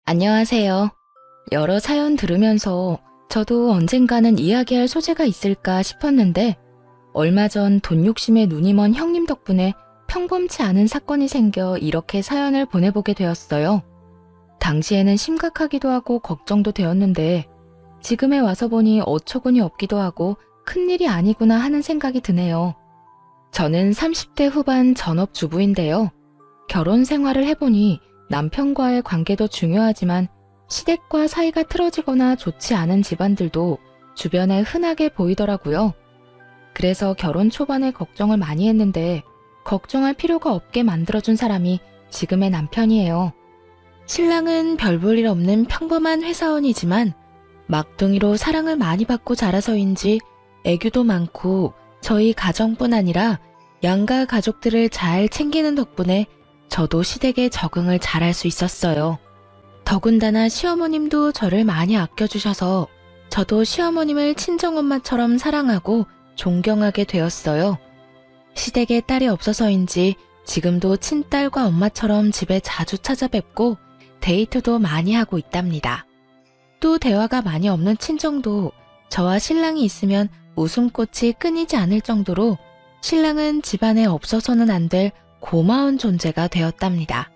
안녕하세요. 여러 사연 들으면서 저도 언젠가는 이야기할 소재가 있을까 싶었는데 얼마 전 돈 욕심에 눈이 먼 형님 덕분에 평범치 않은 사건이 생겨 이렇게 사연을 보내보게 되었어요. 당시에는 심각하기도 하고 걱정도 되었는데 지금에 와서 보니 어처구니 없기도 하고 큰일이 아니구나 하는 생각이 드네요. 저는 30대 후반 전업주부인데요. 결혼 생활을 해보니 남편과의 관계도 중요하지만 시댁과 사이가 틀어지거나 좋지 않은 집안들도 주변에 흔하게 보이더라고요. 그래서 결혼 초반에 걱정을 많이 했는데 걱정할 필요가 없게 만들어준 사람이 지금의 남편이에요. 신랑은 별 볼 일 없는 평범한 회사원이지만 막둥이로 사랑을 많이 받고 자라서인지 애교도 많고 저희 가정뿐 아니라 양가 가족들을 잘 챙기는 덕분에 저도 시댁에 적응을 잘할 수 있었어요. 더군다나 시어머님도 저를 많이 아껴주셔서 저도 시어머님을 친정엄마처럼 사랑하고 존경하게 되었어요. 시댁에 딸이 없어서인지 지금도 친딸과 엄마처럼 집에 자주 찾아뵙고 데이트도 많이 하고 있답니다. 또 대화가 많이 없는 친정도 저와 신랑이 있으면 웃음꽃이 끊이지 않을 정도로 신랑은 집안에 없어서는 안 될 고마운 존재가 되었답니다.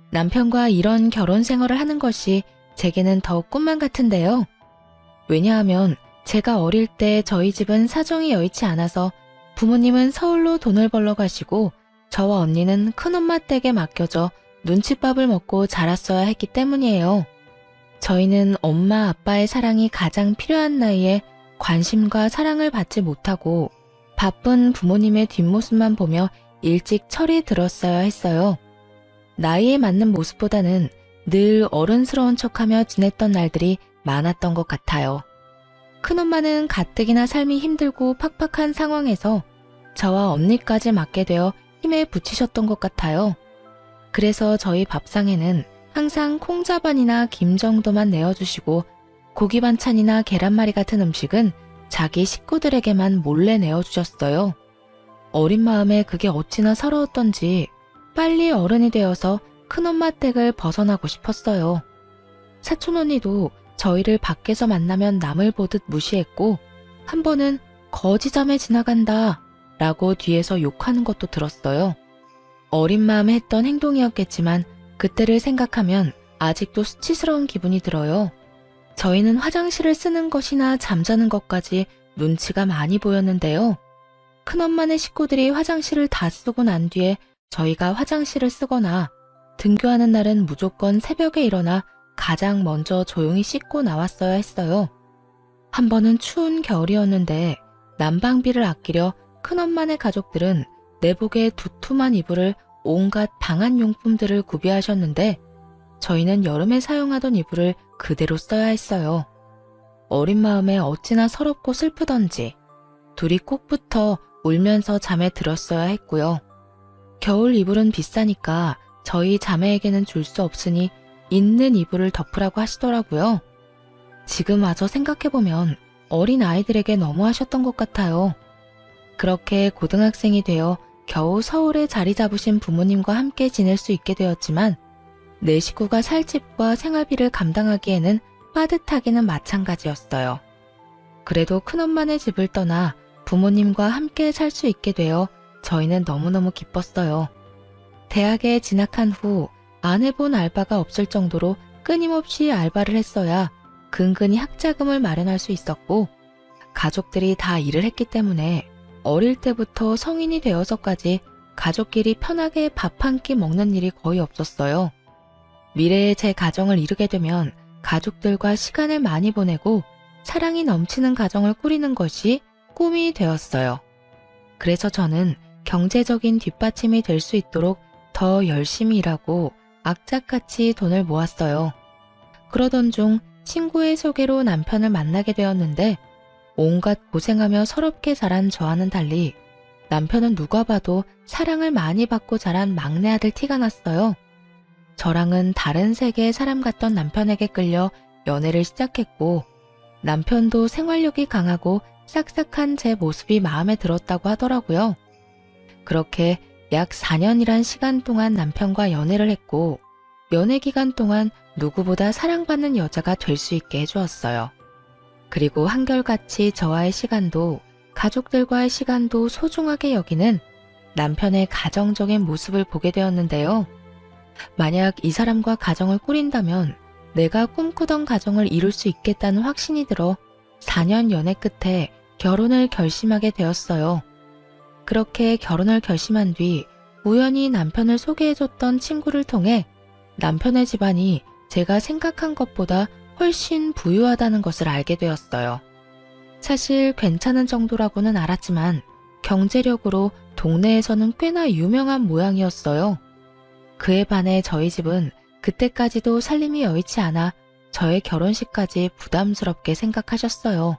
남편과 이런 결혼 생활을 하는 것이 제게는 더욱 꿈만 같은데요. 왜냐하면 제가 어릴 때 저희 집은 사정이 여의치 않아서 부모님은 서울로 돈을 벌러 가시고 저와 언니는 큰엄마 댁에 맡겨져 눈칫밥을 먹고 자랐어야 했기 때문이에요. 저희는 엄마 아빠의 사랑이 가장 필요한 나이에 관심과 사랑을 받지 못하고 바쁜 부모님의 뒷모습만 보며 일찍 철이 들었어야 했어요. 나이에 맞는 모습보다는 늘 어른스러운 척하며 지냈던 날들이 많았던 것 같아요. 큰엄마는 가뜩이나 삶이 힘들고 팍팍한 상황에서 저와 언니까지 맡게 되어 힘에 부치셨던 것 같아요. 그래서 저희 밥상에는 항상 콩자반이나 김 정도만 내어주시고 고기 반찬이나 계란말이 같은 음식은 자기 식구들에게만 몰래 내어주셨어요. 어린 마음에 그게 어찌나 서러웠던지 빨리 어른이 되어서 큰엄마 댁을 벗어나고 싶었어요. 사촌 언니도 저희를 밖에서 만나면 남을 보듯 무시했고 한 번은 거지자매 지나간다 라고 뒤에서 욕하는 것도 들었어요. 어린 마음에 했던 행동이었겠지만 그때를 생각하면 아직도 수치스러운 기분이 들어요. 저희는 화장실을 쓰는 것이나 잠자는 것까지 눈치가 많이 보였는데요. 큰엄마네 식구들이 화장실을 다 쓰고 난 뒤에 저희가 화장실을 쓰거나 등교하는 날은 무조건 새벽에 일어나 가장 먼저 조용히 씻고 나왔어야 했어요. 한 번은 추운 겨울이었는데 난방비를 아끼려 큰엄마네 가족들은 내복에 두툼한 이불을 온갖 방한용품들을 구비하셨는데 저희는 여름에 사용하던 이불을 그대로 써야 했어요. 어린 마음에 어찌나 서럽고 슬프던지 둘이 꼭 붙어 울면서 잠에 들었어야 했고요. 겨울 이불은 비싸니까 저희 자매에게는 줄 수 없으니 있는 이불을 덮으라고 하시더라고요. 지금 와서 생각해보면 어린 아이들에게 너무하셨던 것 같아요. 그렇게 고등학생이 되어 겨우 서울에 자리 잡으신 부모님과 함께 지낼 수 있게 되었지만 내 식구가 살 집과 생활비를 감당하기에는 빠듯하기는 마찬가지였어요. 그래도 큰엄마네 집을 떠나 부모님과 함께 살 수 있게 되어 저희는 너무너무 기뻤어요. 대학에 진학한 후 안 해본 알바가 없을 정도로 끊임없이 알바를 했어야 근근히 학자금을 마련할 수 있었고 가족들이 다 일을 했기 때문에 어릴 때부터 성인이 되어서까지 가족끼리 편하게 밥 한 끼 먹는 일이 거의 없었어요. 미래에 제 가정을 이루게 되면 가족들과 시간을 많이 보내고 사랑이 넘치는 가정을 꾸리는 것이 꿈이 되었어요. 그래서 저는 경제적인 뒷받침이 될 수 있도록 더 열심히 일하고 악착같이 돈을 모았어요. 그러던 중 친구의 소개로 남편을 만나게 되었는데 온갖 고생하며 서럽게 자란 저와는 달리 남편은 누가 봐도 사랑을 많이 받고 자란 막내 아들 티가 났어요. 저랑은 다른 세계의 사람 같던 남편에게 끌려 연애를 시작했고 남편도 생활력이 강하고 싹싹한 제 모습이 마음에 들었다고 하더라고요. 그렇게 약 4년이란 시간 동안 남편과 연애를 했고 연애 기간 동안 누구보다 사랑받는 여자가 될 수 있게 해주었어요. 그리고 한결같이 저와의 시간도 가족들과의 시간도 소중하게 여기는 남편의 가정적인 모습을 보게 되었는데요. 만약 이 사람과 가정을 꾸린다면 내가 꿈꾸던 가정을 이룰 수 있겠다는 확신이 들어 4년 연애 끝에 결혼을 결심하게 되었어요. 그렇게 결혼을 결심한 뒤 우연히 남편을 소개해줬던 친구를 통해 남편의 집안이 제가 생각한 것보다 훨씬 부유하다는 것을 알게 되었어요. 사실 괜찮은 정도라고는 알았지만 경제력으로 동네에서는 꽤나 유명한 모양이었어요. 그에 반해 저희 집은 그때까지도 살림이 여의치 않아 저의 결혼식까지 부담스럽게 생각하셨어요.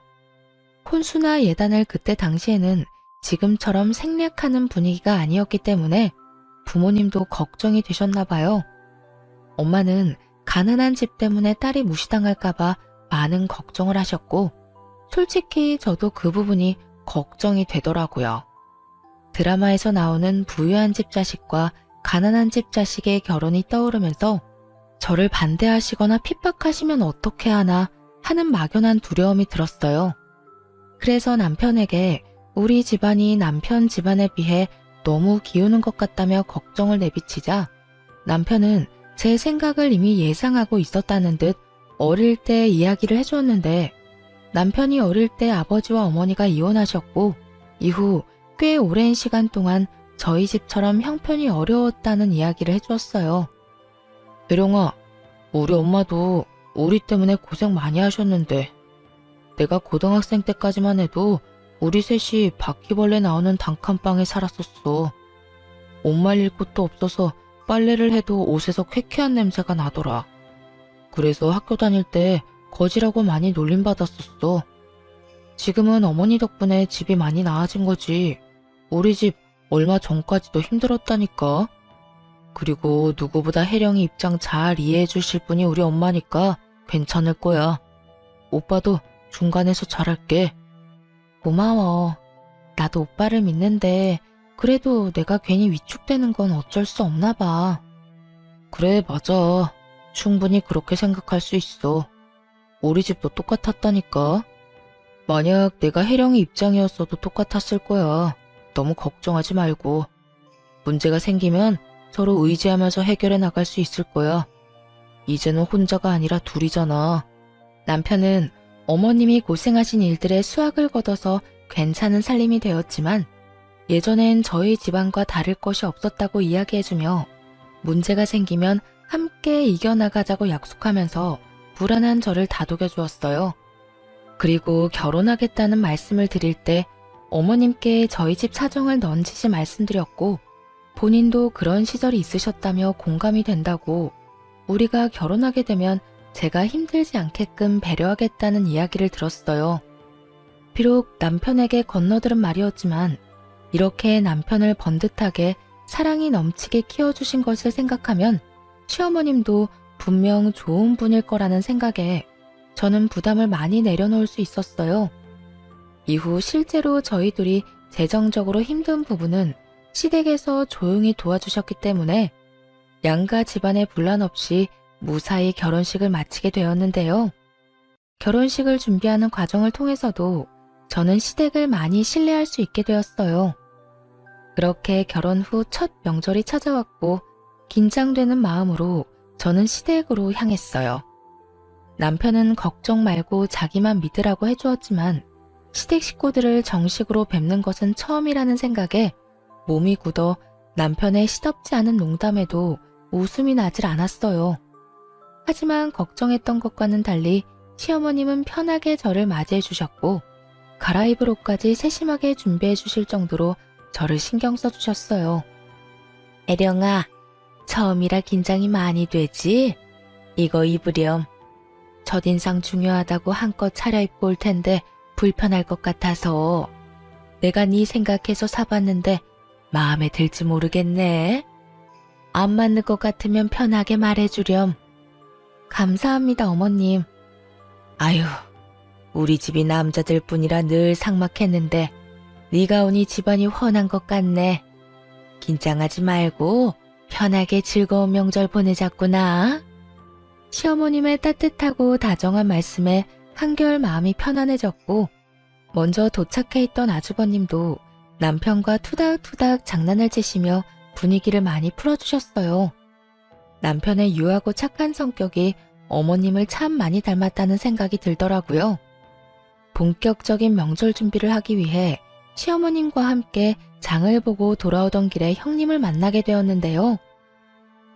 혼수나 예단을 그때 당시에는 지금처럼 생략하는 분위기가 아니었기 때문에 부모님도 걱정이 되셨나 봐요. 엄마는 가난한 집 때문에 딸이 무시당할까봐 많은 걱정을 하셨고, 솔직히 저도 그 부분이 걱정이 되더라고요. 드라마에서 나오는 부유한 집 자식과 가난한 집 자식의 결혼이 떠오르면서 저를 반대하시거나 핍박하시면 어떻게 하나 하는 막연한 두려움이 들었어요. 그래서 남편에게 우리 집안이 남편 집안에 비해 너무 기우는 것 같다며 걱정을 내비치자 남편은 제 생각을 이미 예상하고 있었다는 듯 어릴 때 이야기를 해주었는데, 남편이 어릴 때 아버지와 어머니가 이혼하셨고 이후 꽤 오랜 시간 동안 저희 집처럼 형편이 어려웠다는 이야기를 해주었어요. 대령아, 우리 엄마도 우리 때문에 고생 많이 하셨는데 내가 고등학생 때까지만 해도 우리 셋이 바퀴벌레 나오는 단칸방에 살았었어. 옷 말릴 곳도 없어서 빨래를 해도 옷에서 쾌쾌한 냄새가 나더라. 그래서 학교 다닐 때 거지라고 많이 놀림받았었어. 지금은 어머니 덕분에 집이 많이 나아진 거지. 우리 집 얼마 전까지도 힘들었다니까. 그리고 누구보다 혜령이 입장 잘 이해해 주실 분이 우리 엄마니까 괜찮을 거야. 오빠도 중간에서 잘할게. 고마워. 나도 오빠를 믿는데 그래도 내가 괜히 위축되는 건 어쩔 수 없나 봐. 그래, 맞아. 충분히 그렇게 생각할 수 있어. 우리 집도 똑같았다니까. 만약 내가 혜령이 입장이었어도 똑같았을 거야. 너무 걱정하지 말고. 문제가 생기면 서로 의지하면서 해결해 나갈 수 있을 거야. 이제는 혼자가 아니라 둘이잖아. 남편은 어머님이 고생하신 일들의 수확을 거둬서 괜찮은 살림이 되었지만 예전엔 저희 집안과 다를 것이 없었다고 이야기해주며 문제가 생기면 함께 이겨나가자고 약속하면서 불안한 저를 다독여 주었어요. 그리고 결혼하겠다는 말씀을 드릴 때 어머님께 저희 집 사정을 넌지시 말씀드렸고 본인도 그런 시절이 있으셨다며 공감이 된다고, 우리가 결혼하게 되면 제가 힘들지 않게끔 배려하겠다는 이야기를 들었어요. 비록 남편에게 건너들은 말이었지만 이렇게 남편을 번듯하게 사랑이 넘치게 키워주신 것을 생각하면 시어머님도 분명 좋은 분일 거라는 생각에 저는 부담을 많이 내려놓을 수 있었어요. 이후 실제로 저희 둘이 재정적으로 힘든 부분은 시댁에서 조용히 도와주셨기 때문에 양가 집안의 분란 없이 무사히 결혼식을 마치게 되었는데요. 결혼식을 준비하는 과정을 통해서도 저는 시댁을 많이 신뢰할 수 있게 되었어요. 그렇게 결혼 후 첫 명절이 찾아왔고 긴장되는 마음으로 저는 시댁으로 향했어요. 남편은 걱정 말고 자기만 믿으라고 해주었지만 시댁 식구들을 정식으로 뵙는 것은 처음이라는 생각에 몸이 굳어 남편의 시덥지 않은 농담에도 웃음이 나질 않았어요. 하지만 걱정했던 것과는 달리 시어머님은 편하게 저를 맞이해 주셨고 갈아입을 옷까지 세심하게 준비해 주실 정도로 저를 신경 써주셨어요. 애령아, 처음이라 긴장이 많이 되지? 이거 입으렴. 첫인상 중요하다고 한껏 차려입고 올 텐데 불편할 것 같아서 내가 네 생각해서 사봤는데 마음에 들지 모르겠네. 안 맞는 것 같으면 편하게 말해주렴. 감사합니다, 어머님. 아유, 우리 집이 남자들 뿐이라 늘 삭막했는데 네가 오니 집안이 훤한 것 같네. 긴장하지 말고 편하게 즐거운 명절 보내자꾸나. 시어머님의 따뜻하고 다정한 말씀에 한결 마음이 편안해졌고, 먼저 도착해 있던 아주버님도 남편과 투닥투닥 장난을 치시며 분위기를 많이 풀어주셨어요. 남편의 유하고 착한 성격이 어머님을 참 많이 닮았다는 생각이 들더라고요. 본격적인 명절 준비를 하기 위해 시어머님과 함께 장을 보고 돌아오던 길에 형님을 만나게 되었는데요.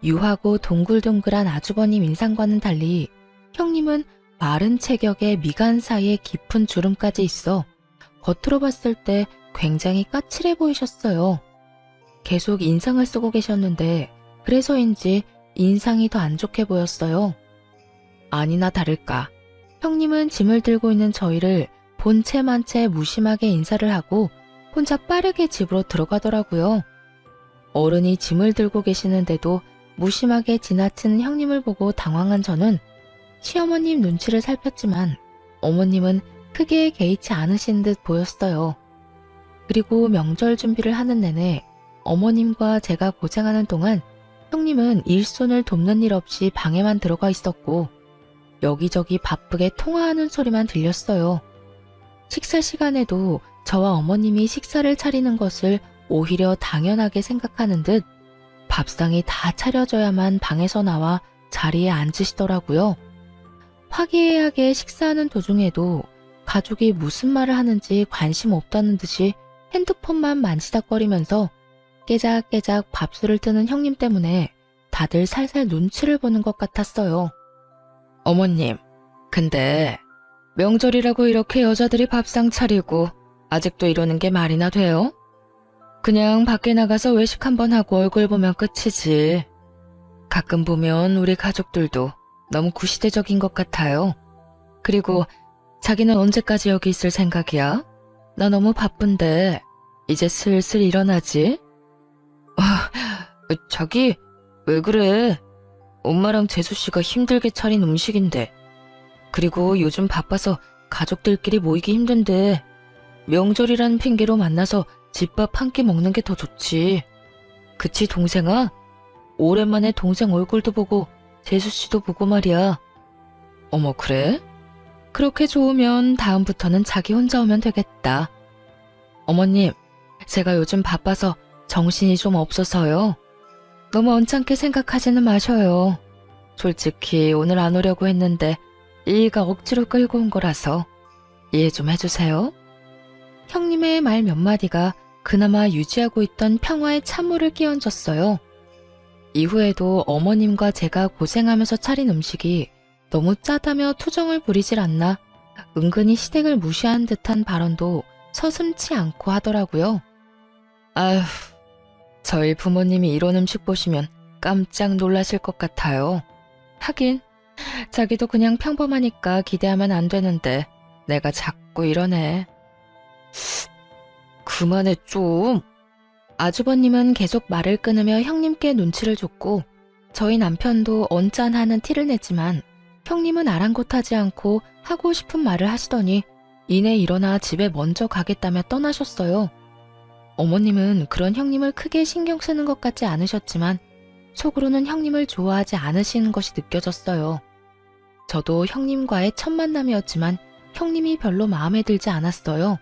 유하고 동글동글한 아주버님 인상과는 달리 형님은 마른 체격에 미간 사이에 깊은 주름까지 있어 겉으로 봤을 때 굉장히 까칠해 보이셨어요. 계속 인상을 쓰고 계셨는데 그래서인지 인상이 더 안 좋게 보였어요. 아니나 다를까 형님은 짐을 들고 있는 저희를 본체만 채 무심하게 인사를 하고 혼자 빠르게 집으로 들어가더라고요. 어른이 짐을 들고 계시는데도 무심하게 지나치는 형님을 보고 당황한 저는 시어머님 눈치를 살폈지만 어머님은 크게 개의치 않으신 듯 보였어요. 그리고 명절 준비를 하는 내내 어머님과 제가 고생하는 동안 형님은 일손을 돕는 일 없이 방에만 들어가 있었고 여기저기 바쁘게 통화하는 소리만 들렸어요. 식사 시간에도 저와 어머님이 식사를 차리는 것을 오히려 당연하게 생각하는 듯 밥상이 다 차려져야만 방에서 나와 자리에 앉으시더라고요. 화기애애하게 식사하는 도중에도 가족이 무슨 말을 하는지 관심 없다는 듯이 핸드폰만 만지작거리면서 깨작깨작 밥술을 뜨는 형님 때문에 다들 살살 눈치를 보는 것 같았어요. 어머님, 근데 명절이라고 이렇게 여자들이 밥상 차리고 아직도 이러는 게 말이나 돼요? 그냥 밖에 나가서 외식 한번 하고 얼굴 보면 끝이지. 가끔 보면 우리 가족들도 너무 구시대적인 것 같아요. 그리고 자기는 언제까지 여기 있을 생각이야? 나 너무 바쁜데 이제 슬슬 일어나지? 자기 왜 그래? 엄마랑 재수씨가 힘들게 차린 음식인데 그리고 요즘 바빠서 가족들끼리 모이기 힘든데 명절이라는 핑계로 만나서 집밥 한 끼 먹는 게 더 좋지. 그치 동생아? 오랜만에 동생 얼굴도 보고 재수씨도 보고 말이야. 어머 그래? 그렇게 좋으면 다음부터는 자기 혼자 오면 되겠다. 어머님, 제가 요즘 바빠서 정신이 좀 없어서요. 너무 언짢게 생각하지는 마셔요. 솔직히 오늘 안 오려고 했는데 일이가 억지로 끌고 온 거라서 이해 좀 해주세요. 형님의 말 몇 마디가 그나마 유지하고 있던 평화의 찬물을 끼얹었어요. 이후에도 어머님과 제가 고생하면서 차린 음식이 너무 짜다며 투정을 부리질 않나 은근히 시댁을 무시한 듯한 발언도 서슴지 않고 하더라고요. 아휴, 저희 부모님이 이런 음식 보시면 깜짝 놀라실 것 같아요. 하긴 자기도 그냥 평범하니까 기대하면 안 되는데 내가 자꾸 이러네. 그만해 좀. 아주버님은 계속 말을 끊으며 형님께 눈치를 줬고 저희 남편도 언짢아하는 티를 냈지만 형님은 아랑곳하지 않고 하고 싶은 말을 하시더니 이내 일어나 집에 먼저 가겠다며 떠나셨어요. 어머님은 그런 형님을 크게 신경 쓰는 것 같지 않으셨지만 속으로는 형님을 좋아하지 않으시는 것이 느껴졌어요. 저도 형님과의 첫 만남이었지만 형님이 별로 마음에 들지 않았어요.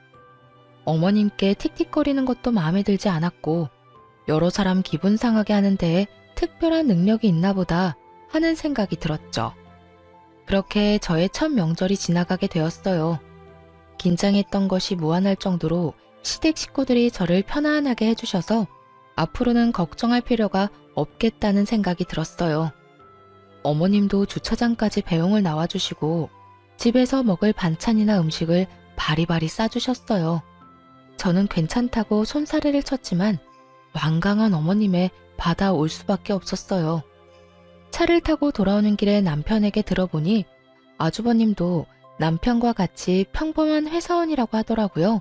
어머님께 틱틱거리는 것도 마음에 들지 않았고 여러 사람 기분 상하게 하는 데에 특별한 능력이 있나 보다 하는 생각이 들었죠. 그렇게 저의 첫 명절이 지나가게 되었어요. 긴장했던 것이 무한할 정도로 시댁 식구들이 저를 편안하게 해주셔서 앞으로는 걱정할 필요가 없겠다는 생각이 들었어요. 어머님도 주차장까지 배웅을 나와주시고 집에서 먹을 반찬이나 음식을 바리바리 싸주셨어요. 저는 괜찮다고 손사래를 쳤지만 완강한 어머님에 받아올 수밖에 없었어요. 차를 타고 돌아오는 길에 남편에게 들어보니 아주버님도 남편과 같이 평범한 회사원이라고 하더라고요.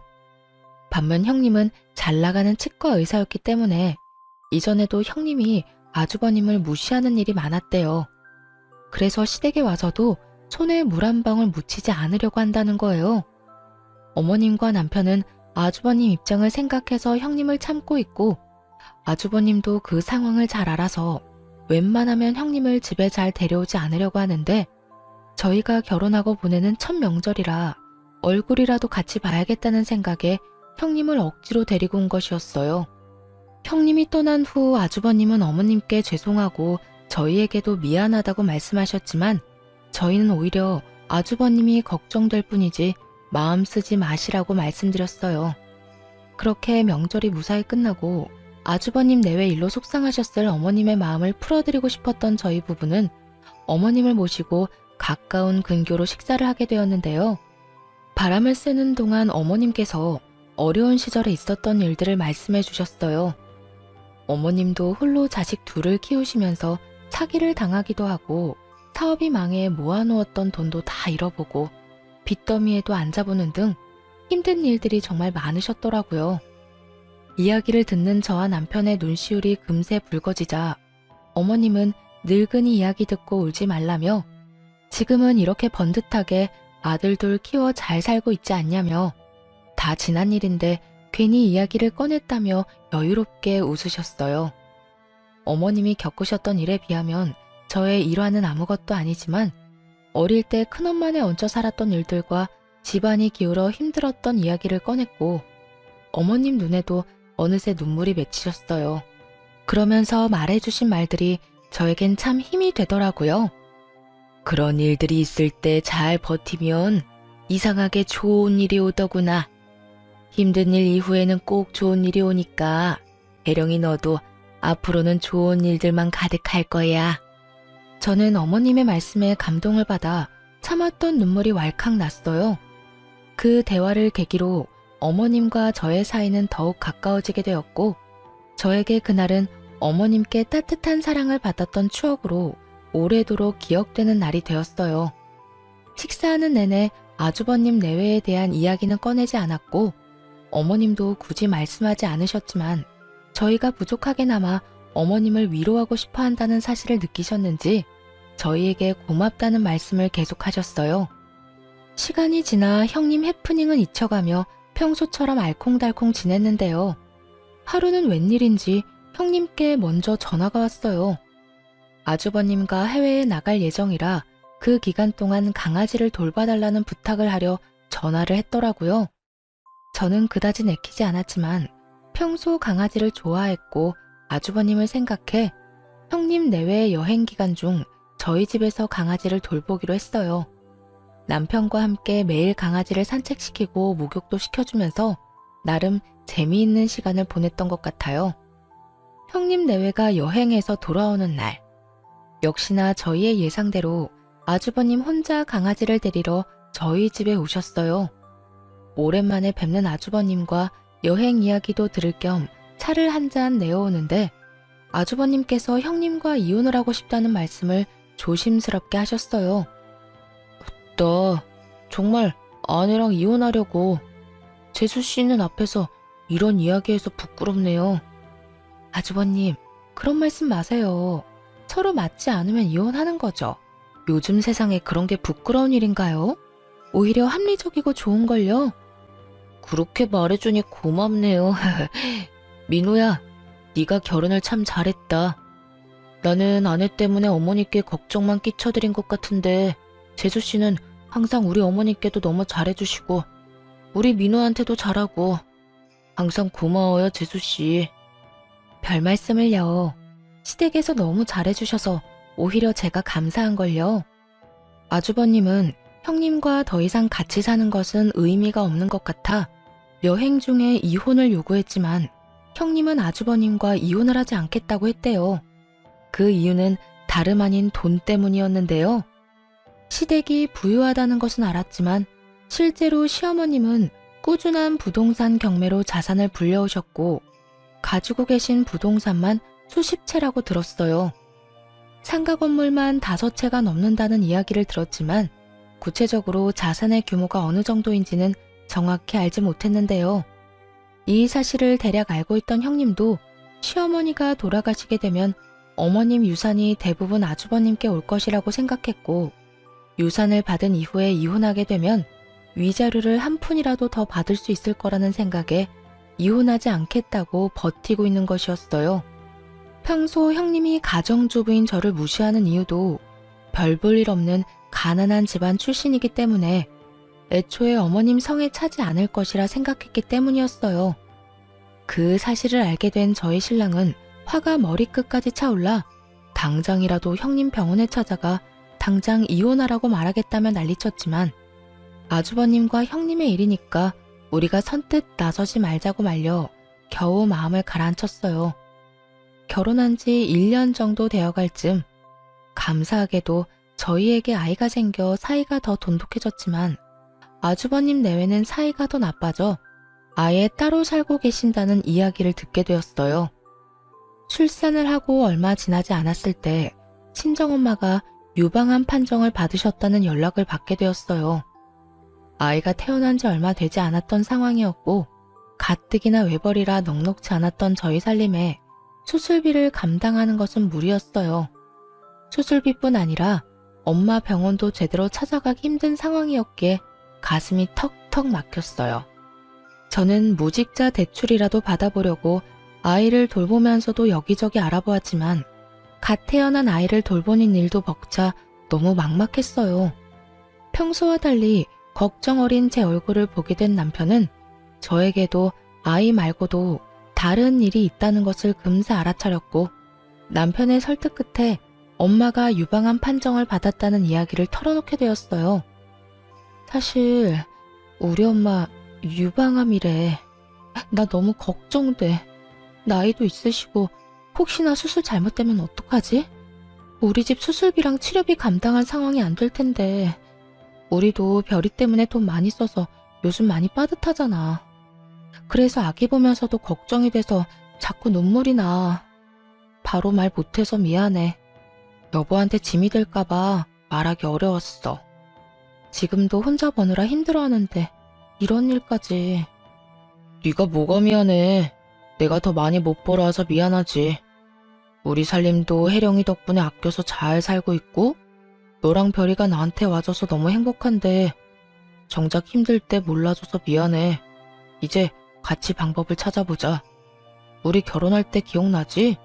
반면 형님은 잘 나가는 치과 의사였기 때문에 이전에도 형님이 아주버님을 무시하는 일이 많았대요. 그래서 시댁에 와서도 손에 물 한 방울 묻히지 않으려고 한다는 거예요. 어머님과 남편은 아주버님 입장을 생각해서 형님을 참고 있고 아주버님도 그 상황을 잘 알아서 웬만하면 형님을 집에 잘 데려오지 않으려고 하는데 저희가 결혼하고 보내는 첫 명절이라 얼굴이라도 같이 봐야겠다는 생각에 형님을 억지로 데리고 온 것이었어요. 형님이 떠난 후 아주버님은 어머님께 죄송하고 저희에게도 미안하다고 말씀하셨지만 저희는 오히려 아주버님이 걱정될 뿐이지 마음 쓰지 마시라고 말씀드렸어요. 그렇게 명절이 무사히 끝나고 아주버님 내외 일로 속상하셨을 어머님의 마음을 풀어드리고 싶었던 저희 부부는 어머님을 모시고 가까운 근교로 식사를 하게 되었는데요. 바람을 쐬는 동안 어머님께서 어려운 시절에 있었던 일들을 말씀해 주셨어요. 어머님도 홀로 자식 둘을 키우시면서 사기를 당하기도 하고 사업이 망해 모아놓았던 돈도 다 잃어보고 빚더미에도 앉아보는 등 힘든 일들이 정말 많으셨더라고요. 이야기를 듣는 저와 남편의 눈시울이 금세 붉어지자 어머님은 늙은이 이야기 듣고 울지 말라며 지금은 이렇게 번듯하게 아들 둘 키워 잘 살고 있지 않냐며 다 지난 일인데 괜히 이야기를 꺼냈다며 여유롭게 웃으셨어요. 어머님이 겪으셨던 일에 비하면 저의 일화는 아무것도 아니지만 어릴 때 큰엄마네 얹혀 살았던 일들과 집안이 기울어 힘들었던 이야기를 꺼냈고 어머님 눈에도 어느새 눈물이 맺히셨어요. 그러면서 말해주신 말들이 저에겐 참 힘이 되더라고요. 그런 일들이 있을 때 잘 버티면 이상하게 좋은 일이 오더구나. 힘든 일 이후에는 꼭 좋은 일이 오니까 혜령이 너도 앞으로는 좋은 일들만 가득할 거야. 저는 어머님의 말씀에 감동을 받아 참았던 눈물이 왈칵 났어요. 그 대화를 계기로 어머님과 저의 사이는 더욱 가까워지게 되었고 저에게 그날은 어머님께 따뜻한 사랑을 받았던 추억으로 오래도록 기억되는 날이 되었어요. 식사하는 내내 아주버님 내외에 대한 이야기는 꺼내지 않았고 어머님도 굳이 말씀하지 않으셨지만 저희가 부족하게나마 어머님을 위로하고 싶어 한다는 사실을 느끼셨는지 저희에게 고맙다는 말씀을 계속하셨어요. 시간이 지나 형님 해프닝은 잊혀가며 평소처럼 알콩달콩 지냈는데요. 하루는 웬일인지 형님께 먼저 전화가 왔어요. 아주버님과 해외에 나갈 예정이라 그 기간 동안 강아지를 돌봐달라는 부탁을 하려 전화를 했더라고요. 저는 그다지 내키지 않았지만 평소 강아지를 좋아했고 아주버님을 생각해 형님 내외의 여행 기간 중 저희 집에서 강아지를 돌보기로 했어요. 남편과 함께 매일 강아지를 산책시키고 목욕도 시켜주면서 나름 재미있는 시간을 보냈던 것 같아요. 형님 내외가 여행해서 돌아오는 날, 역시나 저희의 예상대로 아주버님 혼자 강아지를 데리러 저희 집에 오셨어요. 오랜만에 뵙는 아주버님과 여행 이야기도 들을 겸 차를 한 잔 내어오는데 아주버님께서 형님과 이혼을 하고 싶다는 말씀을 조심스럽게 하셨어요. 나 정말 아내랑 이혼하려고. 재수 씨는 앞에서 이런 이야기해서 부끄럽네요. 아주버님, 그런 말씀 마세요. 서로 맞지 않으면 이혼하는 거죠. 요즘 세상에 그런 게 부끄러운 일인가요? 오히려 합리적이고 좋은걸요. 그렇게 말해주니 고맙네요. 민호야, 네가 결혼을 참 잘했다. 나는 아내 때문에 어머니께 걱정만 끼쳐드린 것 같은데 재수 씨는 항상 우리 어머니께도 너무 잘해주시고 우리 민호한테도 잘하고 항상 고마워요, 재수 씨. 별 말씀을요. 시댁에서 너무 잘해주셔서 오히려 제가 감사한걸요. 아주버님은 형님과 더 이상 같이 사는 것은 의미가 없는 것 같아 여행 중에 이혼을 요구했지만 형님은 아주버님과 이혼을 하지 않겠다고 했대요. 그 이유는 다름 아닌 돈 때문이었는데요. 시댁이 부유하다는 것은 알았지만 실제로 시어머님은 꾸준한 부동산 경매로 자산을 불려오셨고 가지고 계신 부동산만 수십 채라고 들었어요. 상가 건물만 5채가 넘는다는 이야기를 들었지만 구체적으로 자산의 규모가 어느 정도인지는 정확히 알지 못했는데요. 이 사실을 대략 알고 있던 형님도 시어머니가 돌아가시게 되면 어머님 유산이 대부분 아주버님께 올 것이라고 생각했고 유산을 받은 이후에 이혼하게 되면 위자료를 한 푼이라도 더 받을 수 있을 거라는 생각에 이혼하지 않겠다고 버티고 있는 것이었어요. 평소 형님이 가정주부인 저를 무시하는 이유도 별 볼 일 없는 가난한 집안 출신이기 때문에 애초에 어머님 성에 차지 않을 것이라 생각했기 때문이었어요. 그 사실을 알게 된 저희 신랑은 화가 머리끝까지 차올라 당장이라도 형님 병원에 찾아가 당장 이혼하라고 말하겠다며 난리쳤지만 아주버님과 형님의 일이니까 우리가 선뜻 나서지 말자고 말려 겨우 마음을 가라앉혔어요. 결혼한 지 1년 정도 되어갈 즈음 감사하게도 저희에게 아이가 생겨 사이가 더 돈독해졌지만 아주버님 내외는 사이가 더 나빠져 아예 따로 살고 계신다는 이야기를 듣게 되었어요. 출산을 하고 얼마 지나지 않았을 때 친정엄마가 유방암 판정을 받으셨다는 연락을 받게 되었어요. 아이가 태어난 지 얼마 되지 않았던 상황이었고 가뜩이나 외벌이라 넉넉지 않았던 저희 살림에 수술비를 감당하는 것은 무리였어요. 수술비뿐 아니라 엄마 병원도 제대로 찾아가기 힘든 상황이었기에 가슴이 턱턱 막혔어요. 저는 무직자 대출이라도 받아보려고 아이를 돌보면서도 여기저기 알아보았지만 갓 태어난 아이를 돌보는 일도 벅차 너무 막막했어요. 평소와 달리 걱정 어린 제 얼굴을 보게 된 남편은 저에게도 아이 말고도 다른 일이 있다는 것을 금세 알아차렸고 남편의 설득 끝에 엄마가 유방암 판정을 받았다는 이야기를 털어놓게 되었어요. 사실 우리 엄마 유방암이래. 나 너무 걱정돼. 나이도 있으시고 혹시나 수술 잘못되면 어떡하지? 우리 집 수술비랑 치료비 감당할 상황이 안 될 텐데 우리도 별이 때문에 돈 많이 써서 요즘 많이 빠듯하잖아. 그래서 아기 보면서도 걱정이 돼서 자꾸 눈물이 나. 바로 말 못해서 미안해. 여보한테 짐이 될까봐 말하기 어려웠어. 지금도 혼자 버느라 힘들어하는데 이런 일까지. 네가 뭐가 미안해. 내가 더 많이 못 벌어와서 미안하지. 우리 살림도 혜령이 덕분에 아껴서 잘 살고 있고 너랑 별이가 나한테 와줘서 너무 행복한데 정작 힘들 때 몰라줘서 미안해. 이제 같이 방법을 찾아보자. 우리 결혼할 때 기억나지?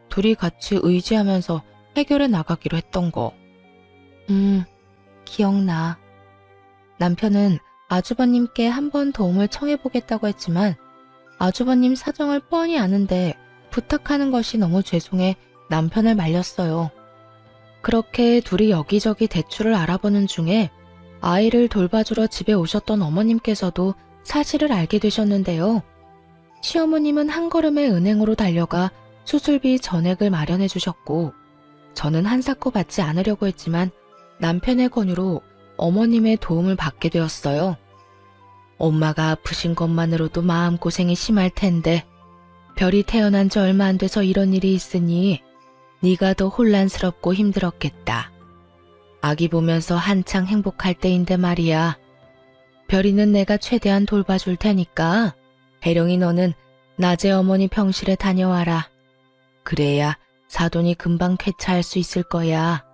둘이 같이 의지하면서 해결해 나가기로 했던 거. 기억나. 남편은 아주버님께 한번 도움을 청해보겠다고 했지만 아주버님 사정을 뻔히 아는데 부탁하는 것이 너무 죄송해 남편을 말렸어요. 그렇게 둘이 여기저기 대출을 알아보는 중에 아이를 돌봐주러 집에 오셨던 어머님께서도 사실을 알게 되셨는데요. 시어머님은 한 걸음에 은행으로 달려가 수술비 전액을 마련해 주셨고 저는 한사코 받지 않으려고 했지만 남편의 권유로 어머님의 도움을 받게 되었어요. 엄마가 아프신 것만으로도 마음고생이 심할 텐데 별이 태어난 지 얼마 안 돼서 이런 일이 있으니 네가 더 혼란스럽고 힘들었겠다. 아기 보면서 한창 행복할 때인데 말이야. 별이는 내가 최대한 돌봐줄 테니까 혜령이 너는 낮에 어머니 병실에 다녀와라. 그래야 사돈이 금방 쾌차할 수 있을 거야.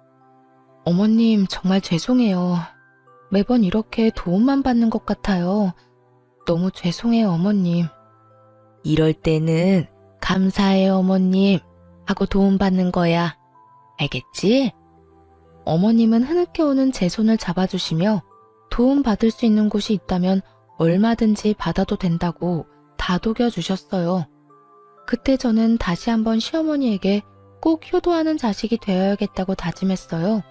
어머님 정말 죄송해요. 매번 이렇게 도움만 받는 것 같아요. 너무 죄송해요 어머님. 이럴 때는 감사해요 어머님 하고 도움받는 거야. 알겠지? 어머님은 흐느껴 오는 제 손을 잡아주시며 도움받을 수 있는 곳이 있다면 얼마든지 받아도 된다고 다독여 주셨어요. 그때 저는 다시 한번 시어머니에게 꼭 효도하는 자식이 되어야겠다고 다짐했어요.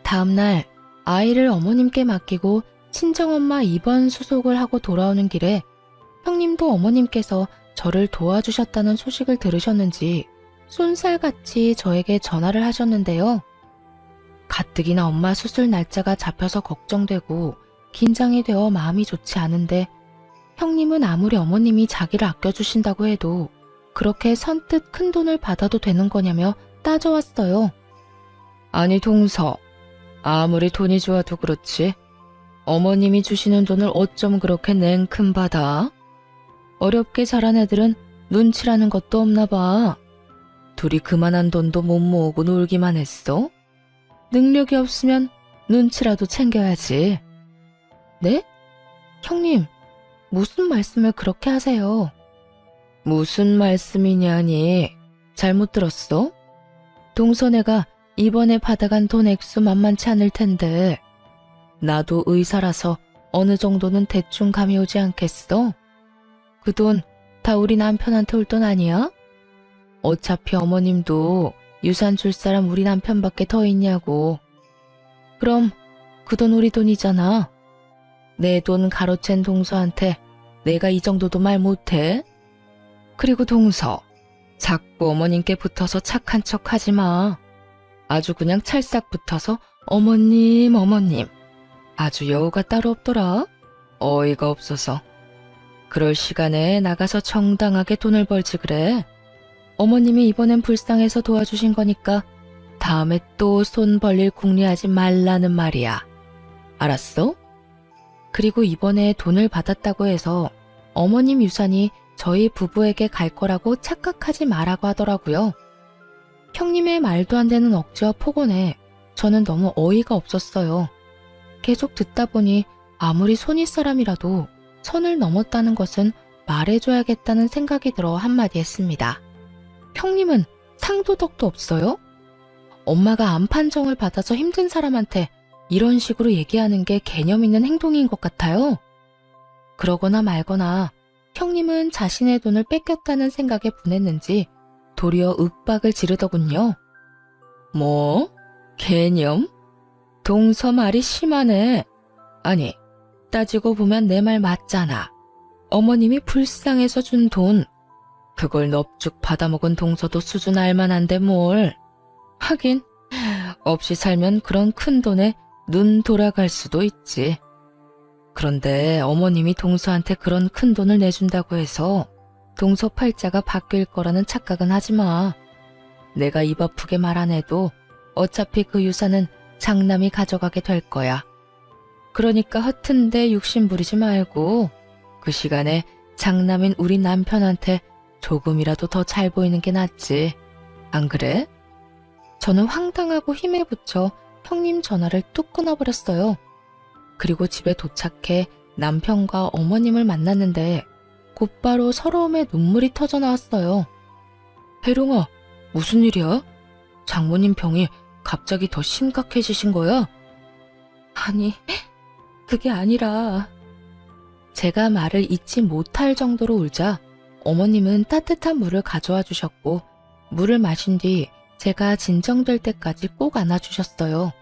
다음날 아이를 어머님께 맡기고 친정엄마 입원 수속을 하고 돌아오는 길에 형님도 어머님께서 저를 도와주셨다는 소식을 들으셨는지 쏜살같이 저에게 전화를 하셨는데요. 가뜩이나 엄마 수술 날짜가 잡혀서 걱정되고 긴장이 되어 마음이 좋지 않은데 형님은 아무리 어머님이 자기를 아껴주신다고 해도 그렇게 선뜻 큰 돈을 받아도 되는 거냐며 따져왔어요. 아니 동서, 아무리 돈이 좋아도 그렇지 어머님이 주시는 돈을 어쩜 그렇게 냉큼 받아? 어렵게 자란 애들은 눈치라는 것도 없나 봐. 둘이 그만한 돈도 못 모으고 놀기만 했어? 능력이 없으면 눈치라도 챙겨야지. 네? 형님, 무슨 말씀을 그렇게 하세요? 무슨 말씀이냐니. 잘못 들었어? 동서네가 이번에 받아간 돈 액수 만만치 않을 텐데 나도 의사라서 어느 정도는 대충 감이 오지 않겠어? 그 돈 다 우리 남편한테 올 돈 아니야? 어차피 어머님도 유산 줄 사람 우리 남편밖에 더 있냐고. 그럼 그 돈 우리 돈이잖아. 내 돈 가로챈 동서한테 내가 이 정도도 말 못해? 그리고 동서, 자꾸 어머님께 붙어서 착한 척 하지 마. 아주 그냥 찰싹 붙어서 어머님 어머님. 아주 여우가 따로 없더라. 어이가 없어서. 그럴 시간에 나가서 정당하게 돈을 벌지 그래. 어머님이 이번엔 불쌍해서 도와주신 거니까 다음에 또 손 벌릴 궁리하지 말라는 말이야. 알았어? 그리고 이번에 돈을 받았다고 해서 어머님 유산이 저희 부부에게 갈 거라고 착각하지 말라고 하더라고요. 형님의 말도 안 되는 억지와 폭언에 저는 너무 어이가 없었어요. 계속 듣다 보니 아무리 손윗 사람이라도 선을 넘었다는 것은 말해줘야겠다는 생각이 들어 한마디 했습니다. 형님은 상도덕도 없어요? 엄마가 암 판정을 받아서 힘든 사람한테 이런 식으로 얘기하는 게 개념 있는 행동인 것 같아요. 그러거나 말거나 형님은 자신의 돈을 뺏겼다는 생각에 분했는지 도리어 윽박을 지르더군요. 뭐? 개념? 동서 말이 심하네. 아니, 따지고 보면 내 말 맞잖아. 어머님이 불쌍해서 준 돈. 그걸 넙죽 받아먹은 동서도 수준 알만한데 뭘. 하긴 없이 살면 그런 큰 돈에 눈 돌아갈 수도 있지. 그런데 어머님이 동서한테 그런 큰 돈을 내준다고 해서 동서 팔자가 바뀔 거라는 착각은 하지 마. 내가 입 아프게 말 안 해도 어차피 그 유산은 장남이 가져가게 될 거야. 그러니까 허튼데 욕심 부리지 말고 그 시간에 장남인 우리 남편한테 조금이라도 더 잘 보이는 게 낫지. 안 그래? 저는 황당하고 힘에 부쳐 형님 전화를 뚝 끊어버렸어요. 그리고 집에 도착해 남편과 어머님을 만났는데 곧바로 서러움에 눈물이 터져 나왔어요. 혜룡아, 무슨 일이야? 장모님 병이 갑자기 더 심각해지신 거야? 아니, 그게 아니라... 제가 말을 잇지 못할 정도로 울자 어머님은 따뜻한 물을 가져와 주셨고 물을 마신 뒤 제가 진정될 때까지 꼭 안아주셨어요.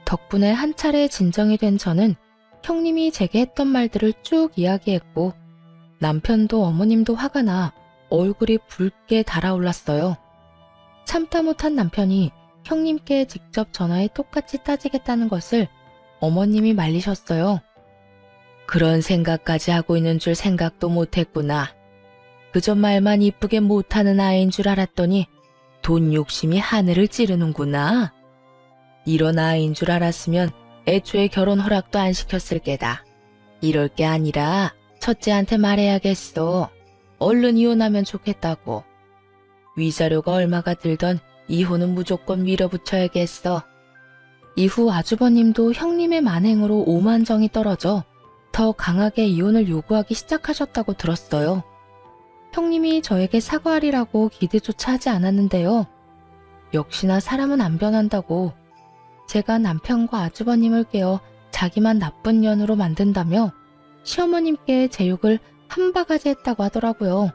덕분에 한 차례 진정이 된 저는 형님이 제게 했던 말들을 쭉 이야기했고 남편도 어머님도 화가 나 얼굴이 붉게 달아올랐어요. 참다 못한 남편이 형님께 직접 전화해 똑같이 따지겠다는 것을 어머님이 말리셨어요. 그런 생각까지 하고 있는 줄 생각도 못했구나. 그저 말만 이쁘게 못하는 아이인 줄 알았더니 돈 욕심이 하늘을 찌르는구나. 이런 아이인 줄 알았으면 애초에 결혼 허락도 안 시켰을 게다. 이럴 게 아니라 첫째한테 말해야겠어. 얼른 이혼하면 좋겠다고. 위자료가 얼마가 들던 이혼은 무조건 밀어붙여야겠어. 이후 아주버님도 형님의 만행으로 오만정이 떨어져 더 강하게 이혼을 요구하기 시작하셨다고 들었어요. 형님이 저에게 사과하리라고 기대조차 하지 않았는데요. 역시나 사람은 안 변한다고 제가 남편과 아주버님을 깨워 자기만 나쁜 년으로 만든다며 시어머님께 제 욕을 한 바가지 했다고 하더라고요.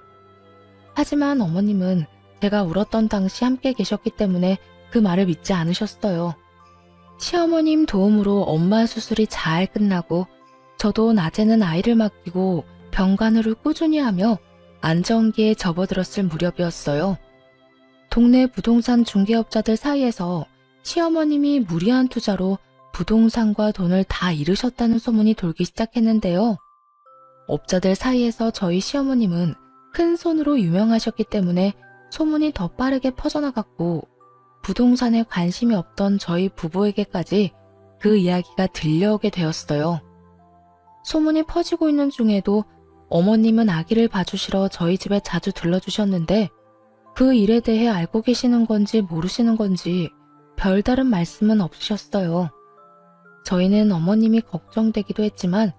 하지만 어머님은 제가 울었던 당시 함께 계셨기 때문에 그 말을 믿지 않으셨어요. 시어머님 도움으로 엄마 수술이 잘 끝나고 저도 낮에는 아이를 맡기고 병간호를 꾸준히 하며 안정기에 접어들었을 무렵이었어요. 동네 부동산 중개업자들 사이에서 시어머님이 무리한 투자로 부동산과 돈을 다 잃으셨다는 소문이 돌기 시작했는데요. 업자들 사이에서 저희 시어머님은 큰 손으로 유명하셨기 때문에 소문이 더 빠르게 퍼져나갔고 부동산에 관심이 없던 저희 부부에게까지 그 이야기가 들려오게 되었어요. 소문이 퍼지고 있는 중에도 어머님은 아기를 봐주시러 저희 집에 자주 들러주셨는데 그 일에 대해 알고 계시는 건지 모르시는 건지 별다른 말씀은 없으셨어요. 저희는 어머님이 걱정되기도 했지만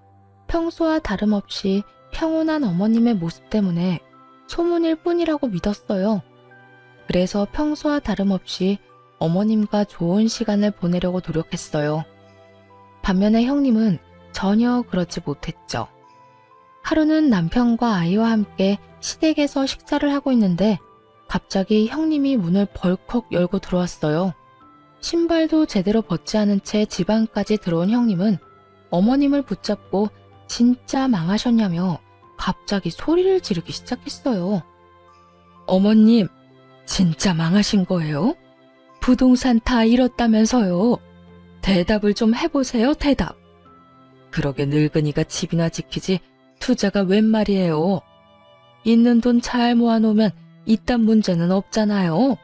평소와 다름없이 평온한 어머님의 모습 때문에 소문일 뿐이라고 믿었어요. 그래서 평소와 다름없이 어머님과 좋은 시간을 보내려고 노력했어요. 반면에 형님은 전혀 그렇지 못했죠. 하루는 남편과 아이와 함께 시댁에서 식사를 하고 있는데 갑자기 형님이 문을 벌컥 열고 들어왔어요. 신발도 제대로 벗지 않은 채 집 안까지 들어온 형님은 어머님을 붙잡고 진짜 망하셨냐며 갑자기 소리를 지르기 시작했어요. 어머님, 진짜 망하신 거예요? 부동산 다 잃었다면서요. 대답을 좀 해보세요, 대답. 그러게 늙은이가 집이나 지키지 투자가 웬 말이에요. 있는 돈 잘 모아놓으면 이딴 문제는 없잖아요.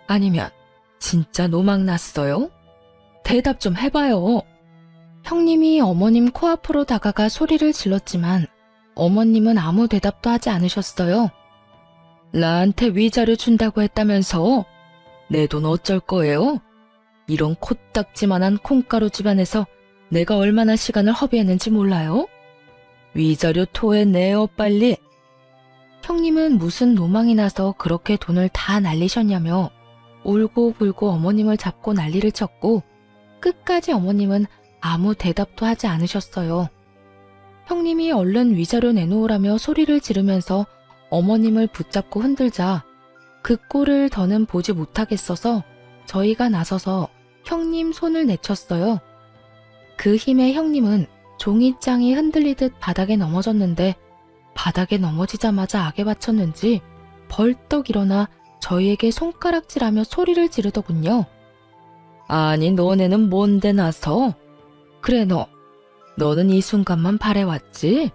아니면 진짜 노망 났어요? 대답 좀 해봐요. 형님이 어머님 코앞으로 다가가 소리를 질렀지만 어머님은 아무 대답도 하지 않으셨어요. 나한테 위자료 준다고 했다면서? 내 돈 어쩔 거예요? 이런 코딱지만한 콩가루 집안에서 내가 얼마나 시간을 허비했는지 몰라요? 위자료 토해내요, 빨리. 형님은 무슨 노망이 나서 그렇게 돈을 다 날리셨냐며 울고불고 어머님을 잡고 난리를 쳤고 끝까지 어머님은 아무 대답도 하지 않으셨어요. 형님이 얼른 위자료 내놓으라며 소리를 지르면서 어머님을 붙잡고 흔들자 그 꼴을 더는 보지 못하겠어서 저희가 나서서 형님 손을 내쳤어요. 그 힘에 형님은 종이장이 흔들리듯 바닥에 넘어졌는데 바닥에 넘어지자마자 악에 받쳤는지 벌떡 일어나 저희에게 손가락질하며 소리를 지르더군요. 아니 너네는 뭔데 나서? 그래 너는 이 순간만 바래왔지?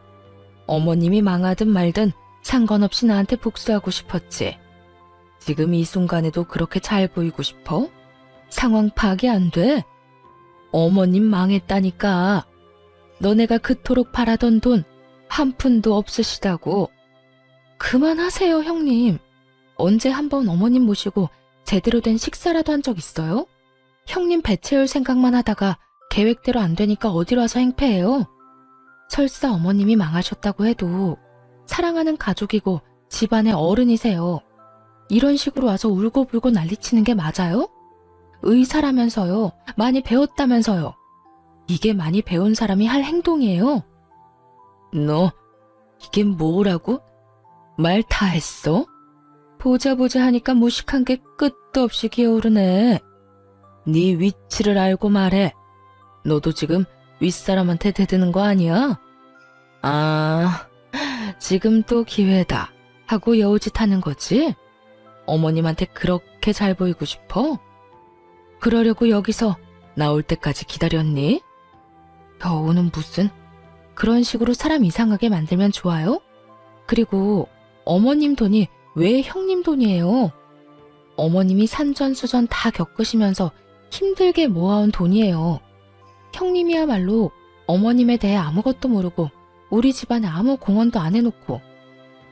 어머님이 망하든 말든 상관없이 나한테 복수하고 싶었지. 지금 이 순간에도 그렇게 잘 보이고 싶어? 상황 파악이 안 돼? 어머님 망했다니까. 너네가 그토록 바라던 돈 한 푼도 없으시다고. 그만하세요, 형님. 언제 한번 어머님 모시고 제대로 된 식사라도 한 적 있어요? 형님 배 채울 생각만 하다가 계획대로 안 되니까 어디로 와서 행패해요? 설사 어머님이 망하셨다고 해도 사랑하는 가족이고 집안의 어른이세요. 이런 식으로 와서 울고불고 난리치는 게 맞아요? 의사라면서요. 많이 배웠다면서요. 이게 많이 배운 사람이 할 행동이에요. 너 이게 뭐라고? 말 다 했어? 보자 하니까 무식한 게 끝도 없이 기어오르네. 네 위치를 알고 말해. 너도 지금 윗사람한테 대드는 거 아니야? 아, 지금 또 기회다 하고 여우짓 하는 거지? 어머님한테 그렇게 잘 보이고 싶어? 그러려고 여기서 나올 때까지 기다렸니? 여우는 무슨 그런 식으로 사람 이상하게 만들면 좋아요? 그리고 어머님 돈이 왜 형님 돈이에요? 어머님이 산전수전 다 겪으시면서 힘들게 모아온 돈이에요. 형님이야말로 어머님에 대해 아무것도 모르고 우리 집안에 아무 공헌도 안 해놓고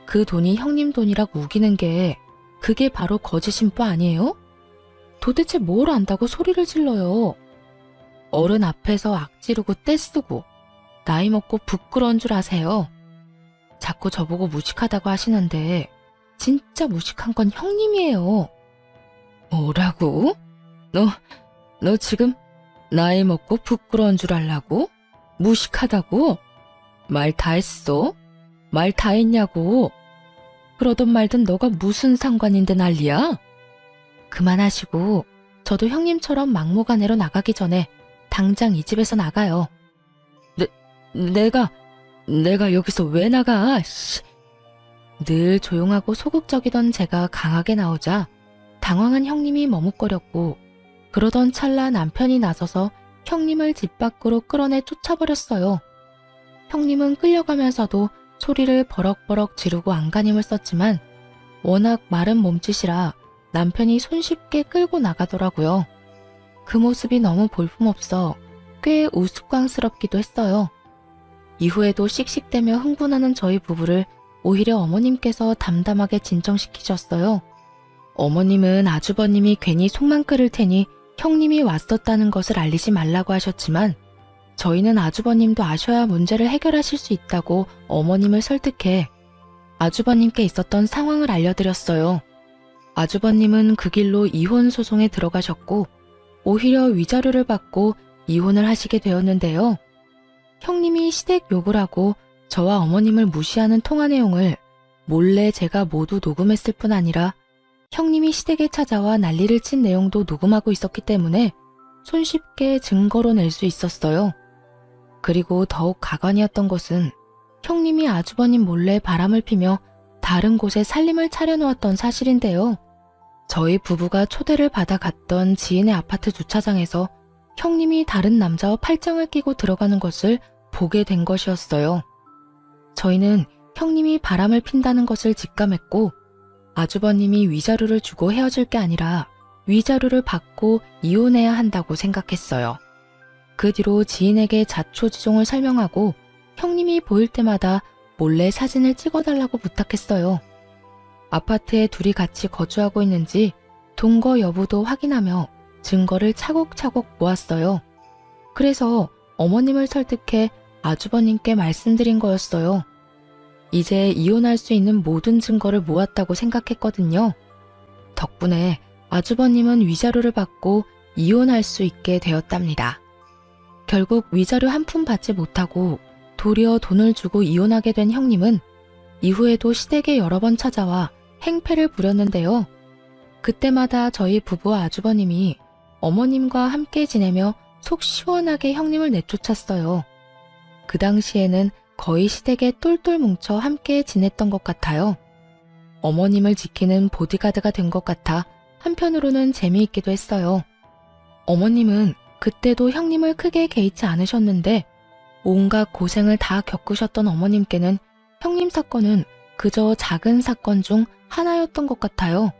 그 돈이 형님 돈이라고 우기는 게 그게 바로 거짓인 바 아니에요? 도대체 뭘 안다고 소리를 질러요? 어른 앞에서 악지르고 떼쓰고 나이 먹고 부끄러운 줄 아세요? 자꾸 저보고 무식하다고 하시는데 진짜 무식한 건 형님이에요. 뭐라고? 너 지금 나이 먹고 부끄러운 줄 알라고? 무식하다고? 말 다 했어? 말 다 했냐고? 그러든 말든 너가 무슨 상관인데 난리야? 그만하시고 저도 형님처럼 막무가내로 나가기 전에 당장 이 집에서 나가요. 내가 여기서 왜 나가? 씨. 늘 조용하고 소극적이던 제가 강하게 나오자 당황한 형님이 머뭇거렸고 그러던 찰나 남편이 나서서 형님을 집 밖으로 끌어내 쫓아버렸어요. 형님은 끌려가면서도 소리를 버럭버럭 지르고 안간힘을 썼지만 워낙 마른 몸짓이라 남편이 손쉽게 끌고 나가더라고요. 그 모습이 너무 볼품없어 꽤 우스꽝스럽기도 했어요. 이후에도 씩씩대며 흥분하는 저희 부부를 오히려 어머님께서 담담하게 진정시키셨어요. 어머님은 아주버님이 괜히 속만 끓을 테니 형님이 왔었다는 것을 알리지 말라고 하셨지만 저희는 아주버님도 아셔야 문제를 해결하실 수 있다고 어머님을 설득해 아주버님께 있었던 상황을 알려드렸어요. 아주버님은 그 길로 이혼 소송에 들어가셨고 오히려 위자료를 받고 이혼을 하시게 되었는데요. 형님이 시댁 욕을 하고 저와 어머님을 무시하는 통화 내용을 몰래 제가 모두 녹음했을 뿐 아니라 형님이 시댁에 찾아와 난리를 친 내용도 녹음하고 있었기 때문에 손쉽게 증거로 낼 수 있었어요. 그리고 더욱 가관이었던 것은 형님이 아주버님 몰래 바람을 피며 다른 곳에 살림을 차려놓았던 사실인데요. 저희 부부가 초대를 받아 갔던 지인의 아파트 주차장에서 형님이 다른 남자와 팔짱을 끼고 들어가는 것을 보게 된 것이었어요. 저희는 형님이 바람을 핀다는 것을 직감했고 아주버님이 위자료를 주고 헤어질 게 아니라 위자료를 받고 이혼해야 한다고 생각했어요. 그 뒤로 지인에게 자초지종을 설명하고 형님이 보일 때마다 몰래 사진을 찍어달라고 부탁했어요. 아파트에 둘이 같이 거주하고 있는지 동거 여부도 확인하며 증거를 차곡차곡 모았어요. 그래서 어머님을 설득해 아주버님께 말씀드린 거였어요. 이제 이혼할 수 있는 모든 증거를 모았다고 생각했거든요. 덕분에 아주버님은 위자료를 받고 이혼할 수 있게 되었답니다. 결국 위자료 한 푼 받지 못하고 도리어 돈을 주고 이혼하게 된 형님은 이후에도 시댁에 여러 번 찾아와 행패를 부렸는데요. 그때마다 저희 부부와 아주버님이 어머님과 함께 지내며 속 시원하게 형님을 내쫓았어요. 그 당시에는 거의 시댁에 똘똘 뭉쳐 함께 지냈던 것 같아요. 어머님을 지키는 보디가드가 된 것 같아 한편으로는 재미있기도 했어요. 어머님은 그때도 형님을 크게 개의치 않으셨는데 온갖 고생을 다 겪으셨던 어머님께는 형님 사건은 그저 작은 사건 중 하나였던 것 같아요.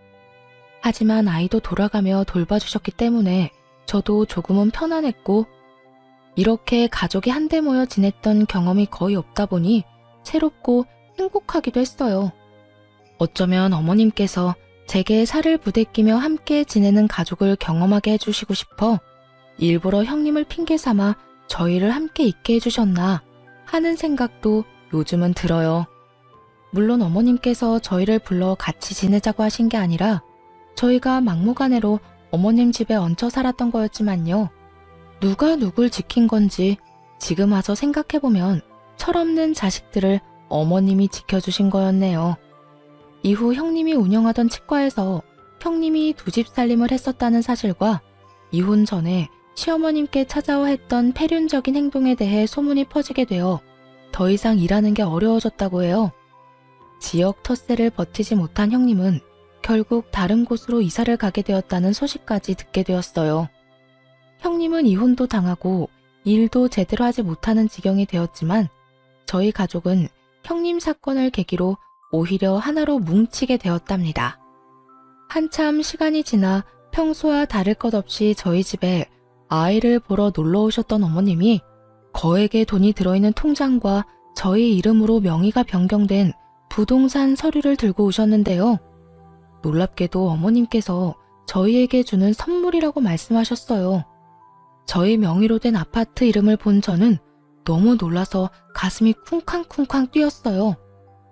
하지만 아이도 돌아가며 돌봐주셨기 때문에 저도 조금은 편안했고 이렇게 가족이 한데 모여 지냈던 경험이 거의 없다 보니 새롭고 행복하기도 했어요. 어쩌면 어머님께서 제게 살을 부대끼며 함께 지내는 가족을 경험하게 해주시고 싶어 일부러 형님을 핑계 삼아 저희를 함께 있게 해주셨나 하는 생각도 요즘은 들어요. 물론 어머님께서 저희를 불러 같이 지내자고 하신 게 아니라 저희가 막무가내로 어머님 집에 얹혀 살았던 거였지만요. 누가 누굴 지킨 건지 지금 와서 생각해보면 철없는 자식들을 어머님이 지켜주신 거였네요. 이후 형님이 운영하던 치과에서 형님이 두 집 살림을 했었다는 사실과 이혼 전에 시어머님께 찾아와 했던 폐륜적인 행동에 대해 소문이 퍼지게 되어 더 이상 일하는 게 어려워졌다고 해요. 지역 텃세를 버티지 못한 형님은 결국 다른 곳으로 이사를 가게 되었다는 소식까지 듣게 되었어요. 형님은 이혼도 당하고 일도 제대로 하지 못하는 지경이 되었지만 저희 가족은 형님 사건을 계기로 오히려 하나로 뭉치게 되었답니다. 한참 시간이 지나 평소와 다를 것 없이 저희 집에 아이를 보러 놀러 오셨던 어머님이 거액의 돈이 들어있는 통장과 저희 이름으로 명의가 변경된 부동산 서류를 들고 오셨는데요. 놀랍게도 어머님께서 저희에게 주는 선물이라고 말씀하셨어요. 저희 명의로 된 아파트 이름을 본 저는 너무 놀라서 가슴이 쿵쾅쿵쾅 뛰었어요.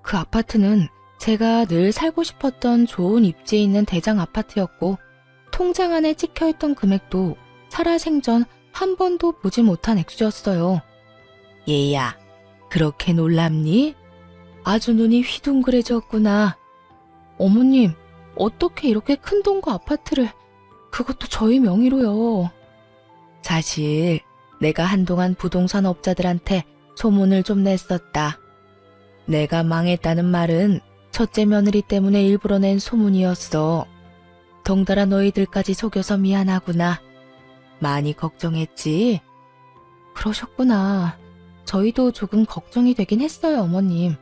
그 아파트는 제가 늘 살고 싶었던 좋은 입지에 있는 대장 아파트였고 통장 안에 찍혀있던 금액도 살아생전 한 번도 보지 못한 액수였어요. 얘야, 그렇게 놀랍니? 아주 눈이 휘둥그레졌구나. 어머님, 어떻게 이렇게 큰 돈과 아파트를, 그것도 저희 명의로요. 사실 내가 한동안 부동산 업자들한테 소문을 좀 냈었다. 내가 망했다는 말은 첫째 며느리 때문에 일부러 낸 소문이었어. 덩달아 너희들까지 속여서 미안하구나. 많이 걱정했지? 그러셨구나. 저희도 조금 걱정이 되긴 했어요, 어머님.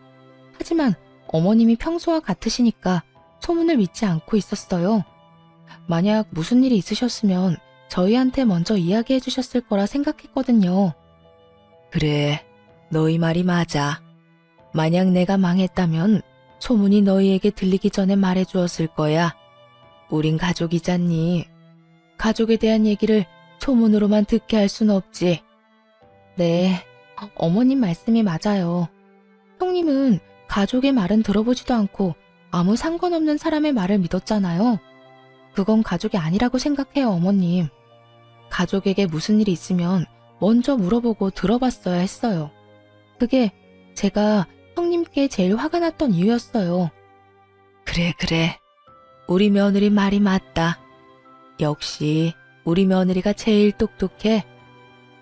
하지만 어머님이 평소와 같으시니까 소문을 믿지 않고 있었어요. 만약 무슨 일이 있으셨으면 저희한테 먼저 이야기해 주셨을 거라 생각했거든요. 그래, 너희 말이 맞아. 만약 내가 망했다면 소문이 너희에게 들리기 전에 말해 주었을 거야. 우린 가족이잖니. 가족에 대한 얘기를 소문으로만 듣게 할 순 없지. 네, 어머님 말씀이 맞아요. 형님은 가족의 말은 들어보지도 않고 아무 상관없는 사람의 말을 믿었잖아요. 그건 가족이 아니라고 생각해요, 어머님. 가족에게 무슨 일이 있으면 먼저 물어보고 들어봤어야 했어요. 그게 제가 형님께 제일 화가 났던 이유였어요. 그래. 우리 며느리 말이 맞다. 역시 우리 며느리가 제일 똑똑해.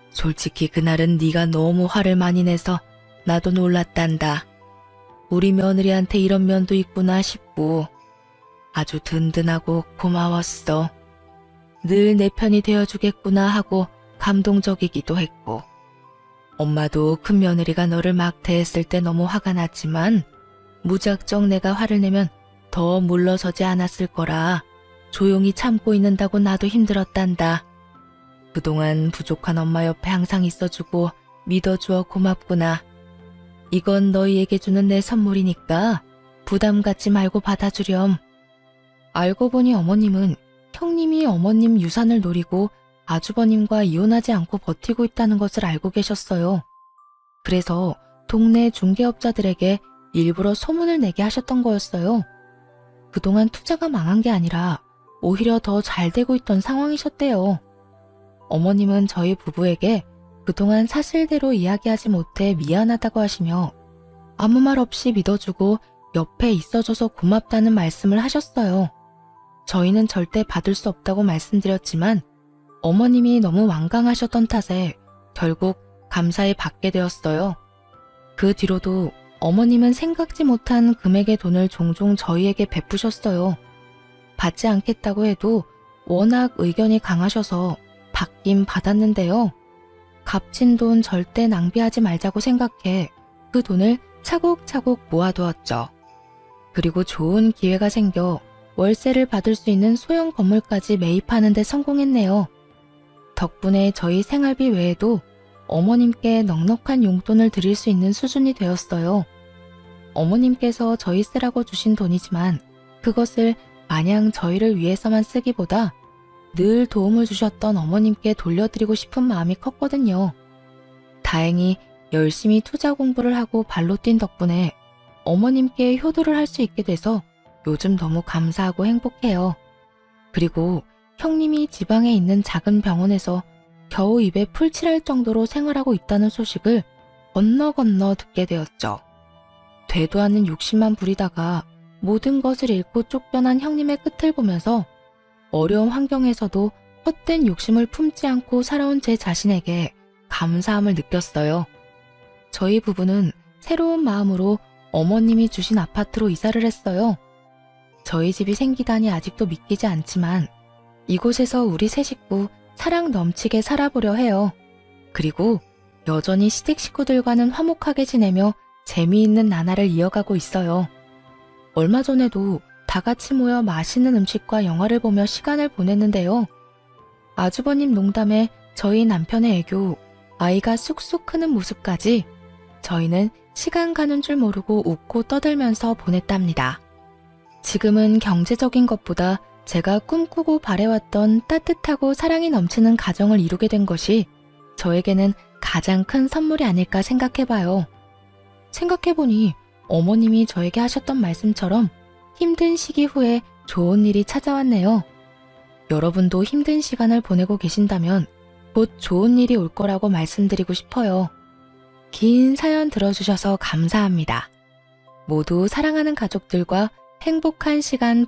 솔직히 그날은 네가 너무 화를 많이 내서 나도 놀랐단다. 우리 며느리한테 이런 면도 있구나 싶고 아주 든든하고 고마웠어. 늘 내 편이 되어주겠구나 하고 감동적이기도 했고 엄마도 큰 며느리가 너를 막대했을 때 너무 화가 났지만 무작정 내가 화를 내면 더 물러서지 않았을 거라 조용히 참고 있는다고 나도 힘들었단다. 그동안 부족한 엄마 옆에 항상 있어주고 믿어주어 고맙구나. 이건 너희에게 주는 내 선물이니까 부담 갖지 말고 받아주렴. 알고 보니 어머님은 형님이 어머님 유산을 노리고 아주버님과 이혼하지 않고 버티고 있다는 것을 알고 계셨어요. 그래서 동네 중개업자들에게 일부러 소문을 내게 하셨던 거였어요. 그동안 투자가 망한 게 아니라 오히려 더 잘 되고 있던 상황이셨대요. 어머님은 저희 부부에게 그동안 사실대로 이야기하지 못해 미안하다고 하시며 아무 말 없이 믿어주고 옆에 있어줘서 고맙다는 말씀을 하셨어요. 저희는 절대 받을 수 없다고 말씀드렸지만 어머님이 너무 완강하셨던 탓에 결국 감사히 받게 되었어요. 그 뒤로도 어머님은 생각지 못한 금액의 돈을 종종 저희에게 베푸셨어요. 받지 않겠다고 해도 워낙 의견이 강하셔서 받긴 받았는데요. 값진 돈 절대 낭비하지 말자고 생각해 그 돈을 차곡차곡 모아두었죠. 그리고 좋은 기회가 생겨 월세를 받을 수 있는 소형 건물까지 매입하는 데 성공했네요. 덕분에 저희 생활비 외에도 어머님께 넉넉한 용돈을 드릴 수 있는 수준이 되었어요. 어머님께서 저희 쓰라고 주신 돈이지만 그것을 마냥 저희를 위해서만 쓰기보다 늘 도움을 주셨던 어머님께 돌려드리고 싶은 마음이 컸거든요. 다행히 열심히 투자 공부를 하고 발로 뛴 덕분에 어머님께 효도를 할 수 있게 돼서 요즘 너무 감사하고 행복해요. 그리고 형님이 지방에 있는 작은 병원에서 겨우 입에 풀 칠할 정도로 생활하고 있다는 소식을 건너 듣게 되었죠. 되도 않는 욕심만 부리다가 모든 것을 잃고 쫓겨난 형님의 끝을 보면서 어려운 환경에서도 헛된 욕심을 품지 않고 살아온 제 자신에게 감사함을 느꼈어요. 저희 부부는 새로운 마음으로 어머님이 주신 아파트로 이사를 했어요. 저희 집이 생기다니 아직도 믿기지 않지만 이곳에서 우리 세 식구 사랑 넘치게 살아보려 해요. 그리고 여전히 시댁 식구들과는 화목하게 지내며 재미있는 나날을 이어가고 있어요. 얼마 전에도 다 같이 모여 맛있는 음식과 영화를 보며 시간을 보냈는데요. 아주버님 농담에 저희 남편의 애교, 아이가 쑥쑥 크는 모습까지 저희는 시간 가는 줄 모르고 웃고 떠들면서 보냈답니다. 지금은 경제적인 것보다 제가 꿈꾸고 바래왔던 따뜻하고 사랑이 넘치는 가정을 이루게 된 것이 저에게는 가장 큰 선물이 아닐까 생각해봐요. 생각해보니 어머님이 저에게 하셨던 말씀처럼 힘든 시기 후에 좋은 일이 찾아왔네요. 여러분도 힘든 시간을 보내고 계신다면 곧 좋은 일이 올 거라고 말씀드리고 싶어요. 긴 사연 들어주셔서 감사합니다. 모두 사랑하는 가족들과 행복한 시간